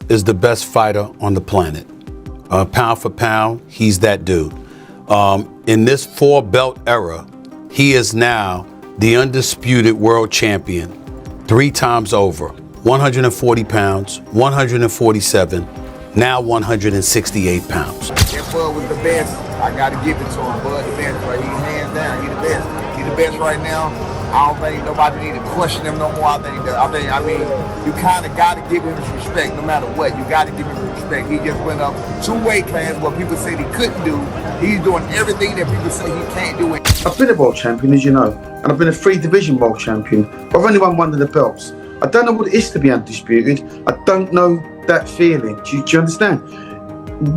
is the best fighter on the planet. Pound for pound, he's that dude. In this 4-belt era, he is now the undisputed world champion 3 times over. 140 pounds, 147, now 168 pounds. If Bud was the best, I gotta give it to him. Bud the best, right? He's hands down. He the best. He the best right now. I don't think nobody need to question him no more. I mean, you kind of got to give him his respect no matter what. You got to give him his respect. He just went up 2 weight classes what people said he couldn't do. He's doing everything that people say he can't do. I've been a world champion, as you know, and I've been a 3-division world champion. But I've only won 1 of the belts. I don't know what it is to be undisputed. I don't know that feeling. Do you understand?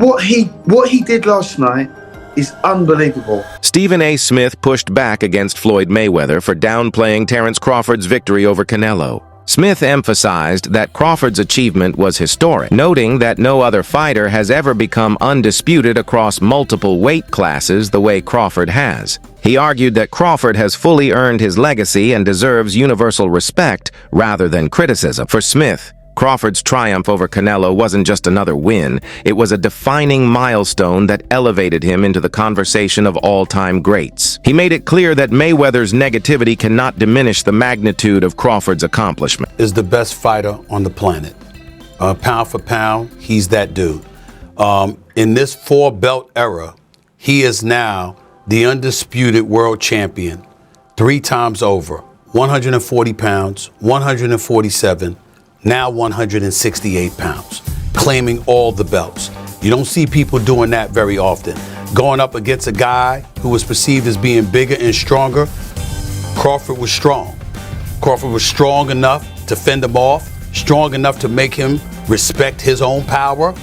What he did last night is unbelievable. Stephen A. Smith pushed back against Floyd Mayweather for downplaying Terence Crawford's victory over Canelo. Smith emphasized that Crawford's achievement was historic, noting that no other fighter has ever become undisputed across multiple weight classes the way Crawford has. He argued that Crawford has fully earned his legacy and deserves universal respect rather than criticism. For Smith, Crawford's triumph over Canelo wasn't just another win, it was a defining milestone that elevated him into the conversation of all-time greats. He made it clear that Mayweather's negativity cannot diminish the magnitude of Crawford's accomplishment. Is the best fighter on the planet. Pound for pound, he's that dude. In this 4-belt era, he is now the undisputed world champion 3 times over. 140 pounds, 147, now 168 pounds, claiming all the belts. You don't see people doing that very often. Going up against a guy who was perceived as being bigger and stronger, Crawford was strong. Crawford was strong enough to fend him off, strong enough to make him respect his own power.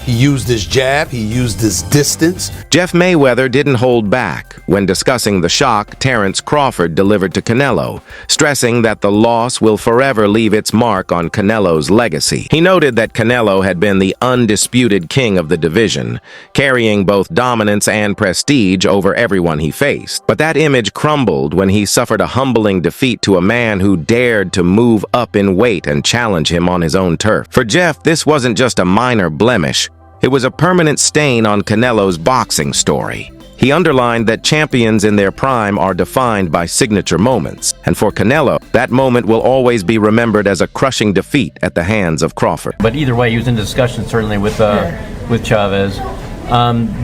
He used his jab, he used his distance. Jeff Mayweather didn't hold back when discussing the shock Terence Crawford delivered to Canelo, stressing that the loss will forever leave its mark on Canelo's legacy. He noted that Canelo had been the undisputed king of the division, carrying both dominance and prestige over everyone he faced. But that image crumbled when he suffered a humbling defeat to a man who dared to move up in weight and challenge him on his own turf. For Jeff, this wasn't just a minor blemish. It was a permanent stain on Canelo's boxing story. He underlined that champions in their prime are defined by signature moments, and for Canelo, that moment will always be remembered as a crushing defeat at the hands of Crawford. But either way, he was in discussion certainly with Chavez.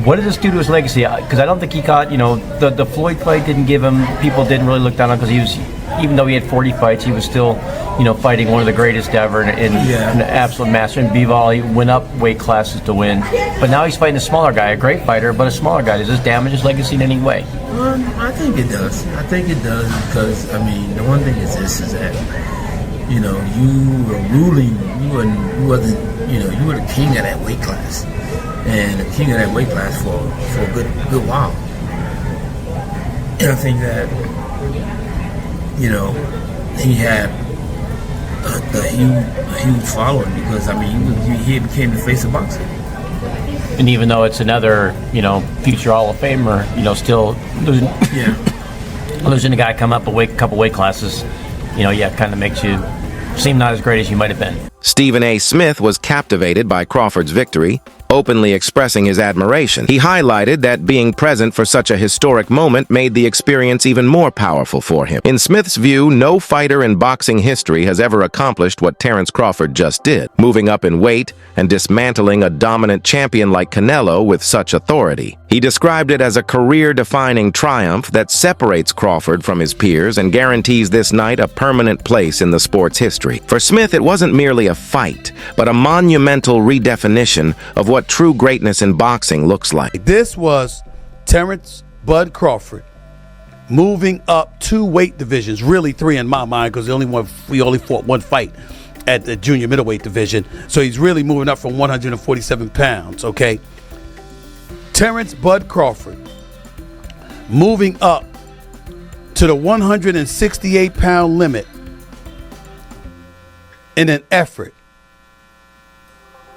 What did this do to his legacy? Because I don't think he caught, the Floyd fight didn't give him, people didn't really look down on him because even though he had 40 fights, he was still, fighting one of the greatest ever in an absolute master. In Bivol, he went up weight classes to win. But now he's fighting a smaller guy, a great fighter, but a smaller guy. Does this damage his legacy in any way? I think it does. Because, the one thing is this, is that, you were ruling, you were the king of that weight class. And the king of that weight class for a good while. And I think that, he had a huge following because, he became the face of boxing. And even though it's another, future Hall of Famer, still losing a guy come up a couple weight classes, kind of makes you seem not as great as you might have been. Stephen A. Smith was captivated by Crawford's victory, openly expressing his admiration. He highlighted that being present for such a historic moment made the experience even more powerful for him. In Smith's view, no fighter in boxing history has ever accomplished what Terence Crawford just did, moving up in weight and dismantling a dominant champion like Canelo with such authority. He described it as a career-defining triumph that separates Crawford from his peers and guarantees this night a permanent place in the sport's history. For Smith, it wasn't merely a fight, but a monumental redefinition of what true greatness in boxing looks like. This was Terence Bud Crawford moving up 2 weight divisions, really 3 in my mind, because we only fought 1 fight at the junior middleweight division. So he's really moving up from 147 pounds, okay? Terence Bud Crawford moving up to the 168-pound limit in an effort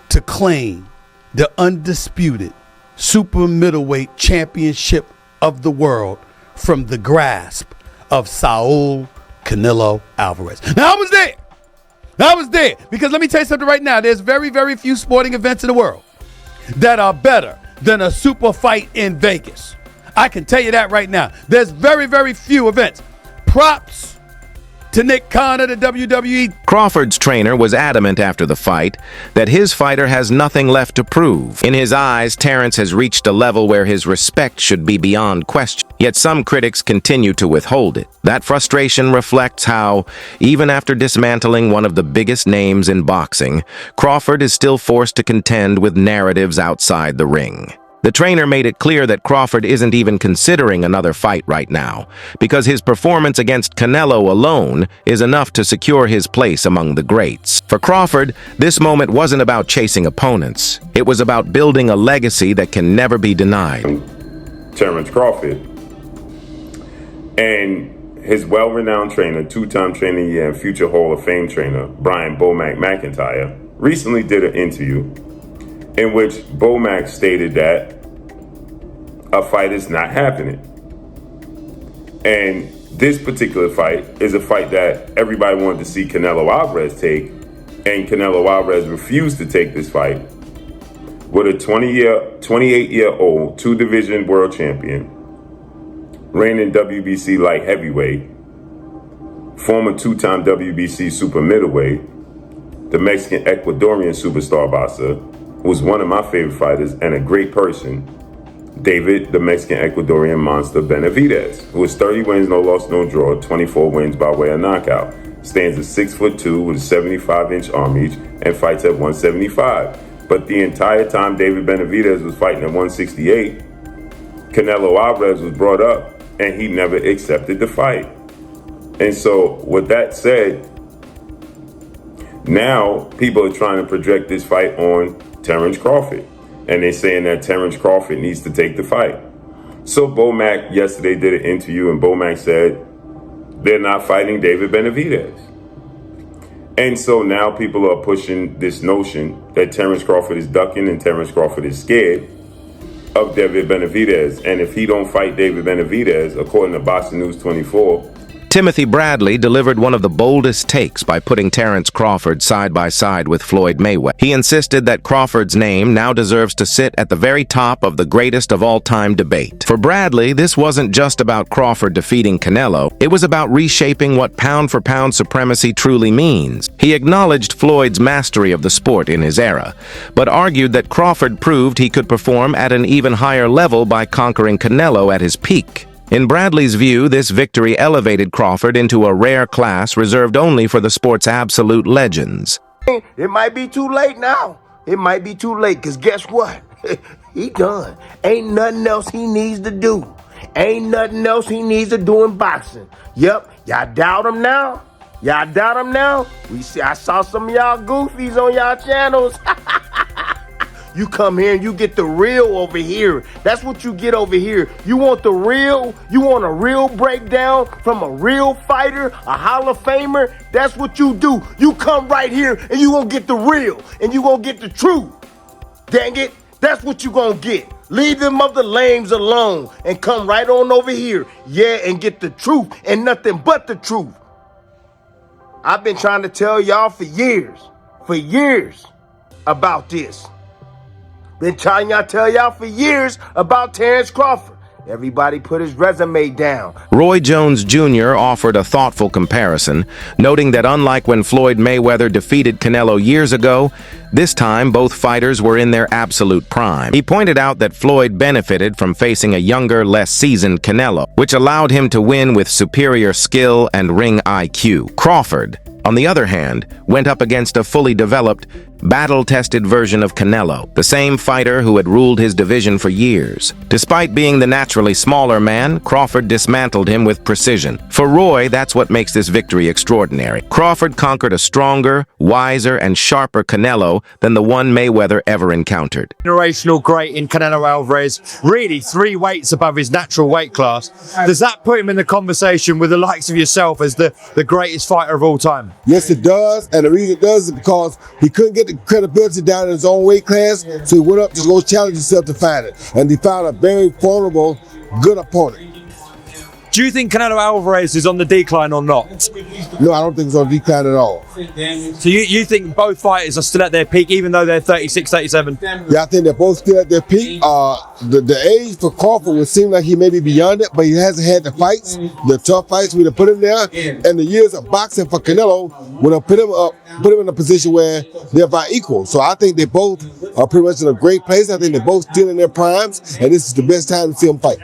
to claim the undisputed super middleweight championship of the world from the grasp of Saul Canelo Alvarez. Now, I was there. I was there. Because let me tell you something right now. There's very, very few sporting events in the world that are better than a super fight in Vegas. I can tell you that right now. There's very, very few events. Props to Nick Khan of the WWE. Crawford's trainer was adamant after the fight that his fighter has nothing left to prove. In his eyes, Terence has reached a level where his respect should be beyond question. Yet some critics continue to withhold it. That frustration reflects how, even after dismantling one of the biggest names in boxing, Crawford is still forced to contend with narratives outside the ring. The trainer made it clear that Crawford isn't even considering another fight right now, because his performance against Canelo alone is enough to secure his place among the greats. For Crawford, this moment wasn't about chasing opponents. It was about building a legacy that can never be denied. Terence Crawford and his well-renowned trainer, two-time trainer of the year and future Hall of Fame trainer, Brian Bomac McIntyre, recently did an interview in which Bomac stated that a fight is not happening. And this particular fight is a fight that everybody wanted to see Canelo Alvarez take, and Canelo Alvarez refused to take this fight with a 28-year-old two-division world champion, reigning WBC light heavyweight, former two-time WBC super middleweight, the Mexican Ecuadorian superstar boxer, who was one of my favorite fighters and a great person, David, the Mexican Ecuadorian monster Benavidez, who has 30 wins, no loss, no draw, 24 wins by way of knockout, stands at 6'2" with a 75-inch arm reach, and fights at 175. But the entire time David Benavidez was fighting at 168, Canelo Alvarez was brought up, and he never accepted the fight. And so, with that said, now people are trying to project this fight on Terence Crawford, and they're saying that Terence Crawford needs to take the fight. So Bomac yesterday did an interview, and Bomac said they're not fighting David Benavidez. And so now people are pushing this notion that Terence Crawford is ducking and Terence Crawford is scared of David Benavidez. And if he don't fight David Benavidez, according to Boxing News 24, Timothy Bradley delivered one of the boldest takes by putting Terence Crawford side by side with Floyd Mayweather. He insisted that Crawford's name now deserves to sit at the very top of the greatest of all-time debate. For Bradley, this wasn't just about Crawford defeating Canelo. It was about reshaping what pound-for-pound supremacy truly means. He acknowledged Floyd's mastery of the sport in his era, but argued that Crawford proved he could perform at an even higher level by conquering Canelo at his peak. In Bradley's view, this victory elevated Crawford into a rare class reserved only for the sport's absolute legends. It might be too late now. It might be too late, because guess what? He done. Ain't nothing else he needs to do. Ain't nothing else he needs to do in boxing. Yep, y'all doubt him now? Y'all doubt him now? I saw some of y'all goofies on y'all channels. You come here and you get the real over here. That's what you get over here. You want the real? You want a real breakdown from a real fighter, a Hall of Famer? That's what you do. You come right here and you gonna get the real and you gonna get the truth. Dang it, that's what you gonna get. Leave them other lames alone and come right on over here. Yeah, and get the truth and nothing but the truth. I've been trying to tell y'all for years about this. Been trying to tell y'all for years about Terence Crawford. Everybody put his resume down. Roy Jones Jr. offered a thoughtful comparison, noting that unlike when Floyd Mayweather defeated Canelo years ago, this time both fighters were in their absolute prime. He pointed out that Floyd benefited from facing a younger, less seasoned Canelo, which allowed him to win with superior skill and ring IQ. Crawford, on the other hand, went up against a fully developed, battle-tested version of Canelo, the same fighter who had ruled his division for years. Despite being the naturally smaller man, Crawford dismantled him with precision. For Roy, that's what makes this victory extraordinary. Crawford conquered a stronger, wiser, and sharper Canelo than the one Mayweather ever encountered. Generational great in Canelo Alvarez, really 3 weights above his natural weight class. Does that put him in the conversation with the likes of yourself as the greatest fighter of all time? Yes, it does, and the reason it does is because he couldn't get the credibility down in his own weight class, so he went up to go challenge himself to find it, and he found a very formidable, good opponent. Do you think Canelo Alvarez is on the decline or not? No, I don't think it's on decline at all. So you think both fighters are still at their peak, even though they're 36, 37? Yeah, I think they're both still at their peak. The age for Crawford would seem like he may be beyond it, but he hasn't had the fights, the tough fights we'd have put him there. And the years of boxing for Canelo would have put him in a position where they're about equal. So I think they both are pretty much in a great place. I think they're both still in their primes, and this is the best time to see them fight.